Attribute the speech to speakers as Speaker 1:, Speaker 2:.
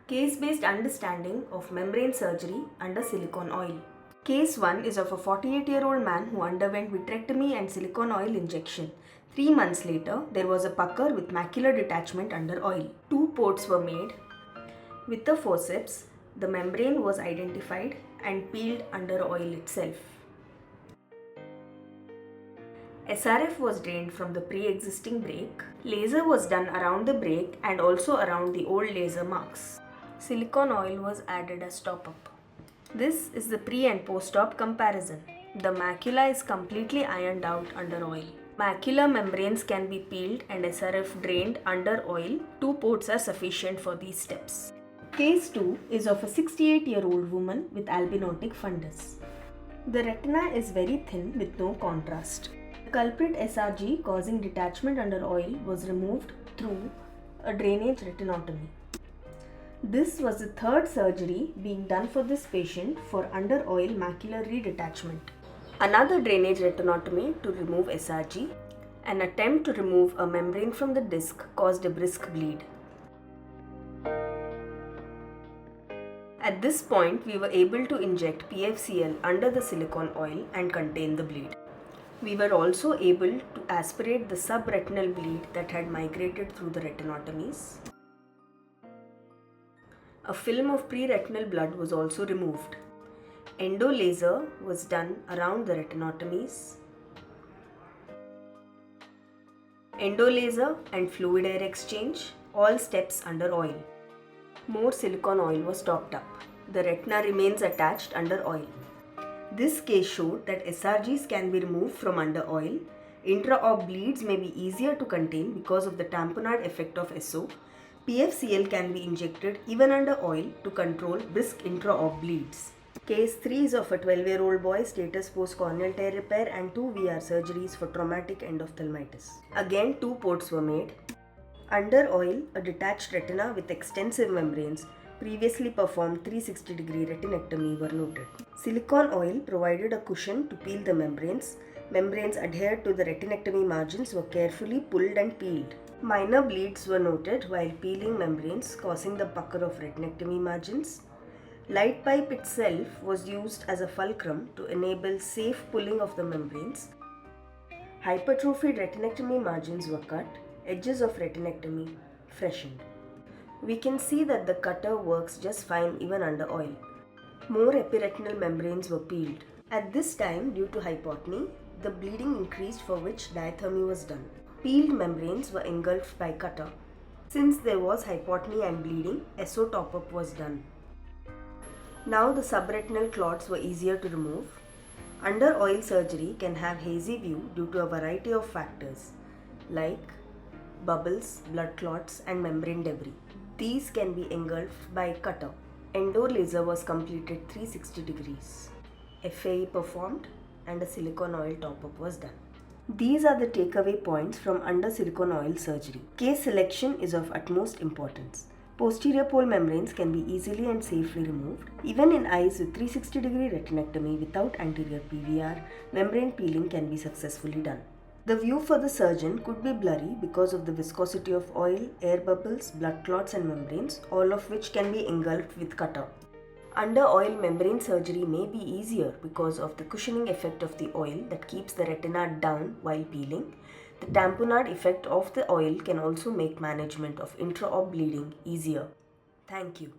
Speaker 1: Case-based understanding of membrane surgery under silicone oil. Case 1 is of a 48-year-old man who underwent vitrectomy and silicone oil injection. 3 months later, there was a pucker with macular detachment under oil. 2 ports were made. With the forceps, the membrane was identified and peeled under oil itself. SRF was drained from the pre-existing break. Laser was done around the break and also around the old laser marks. Silicone oil was added as top-up. This is the pre and post-op comparison. The macula is completely ironed out under oil. Macular membranes can be peeled and SRF drained under oil. 2 ports are sufficient for these steps. Case 2 is of a 68-year-old woman with albinotic fundus. The retina is very thin with no contrast. The culprit SRG causing detachment under oil was removed through a drainage retinotomy. This was the 3rd surgery being done for this patient for under oil macular redetachment. Another drainage retinotomy to remove SRG. An attempt to remove a membrane from the disc caused a brisk bleed. At this point, we were able to inject PFCL under the silicone oil and contain the bleed. We were also able to aspirate the subretinal bleed that had migrated through the retinotomies. A film of pre-retinal blood was also removed. Endo laser was done around the retinotomies. Endo laser and fluid air exchange, all steps under oil. More silicone oil was topped up. The retina remains attached under oil. This case showed that SRGs can be removed from under oil. Intra-op bleeds may be easier to contain because of the tamponade effect of SO. PFCL can be injected even under oil to control brisk intra-op bleeds. Case 3 is of a 12-year-old boy, status post-corneal tear repair and 2 VR surgeries for traumatic endophthalmitis. Again, 2 ports were made. Under oil, a detached retina with extensive membranes, previously performed 360-degree retinectomy were noted. Silicone oil provided a cushion to peel the membranes. Membranes adhered to the retinectomy margins were carefully pulled and peeled. Minor bleeds were noted while peeling membranes, causing the pucker of retinectomy margins. Light pipe itself was used as a fulcrum to enable safe pulling of the membranes. Hypertrophied retinectomy margins were cut, edges of retinectomy freshened. We can see that the cutter works just fine even under oil. More epiretinal membranes were peeled. At this time, due to hypotony, the bleeding increased, for which diathermy was done. Peeled membranes were engulfed by cutter. Since there was hypotony and bleeding, SO top-up was done. Now the subretinal clots were easier to remove. Under oil surgery can have hazy view due to a variety of factors like bubbles, blood clots and membrane debris. These can be engulfed by cutter. Endo laser was completed 360 degrees. FAE performed and a silicone oil top-up was done. These are the takeaway points from under silicone oil surgery. Case selection is of utmost importance. Posterior pole membranes can be easily and safely removed. Even in eyes with 360-degree retinectomy without anterior PVR, membrane peeling can be successfully done. The view for the surgeon could be blurry because of the viscosity of oil, air bubbles, blood clots and membranes, all of which can be engulfed with cutter. Under oil membrane surgery may be easier because of the cushioning effect of the oil that keeps the retina down while peeling. The tamponade effect of the oil can also make management of intra-op bleeding easier. Thank you.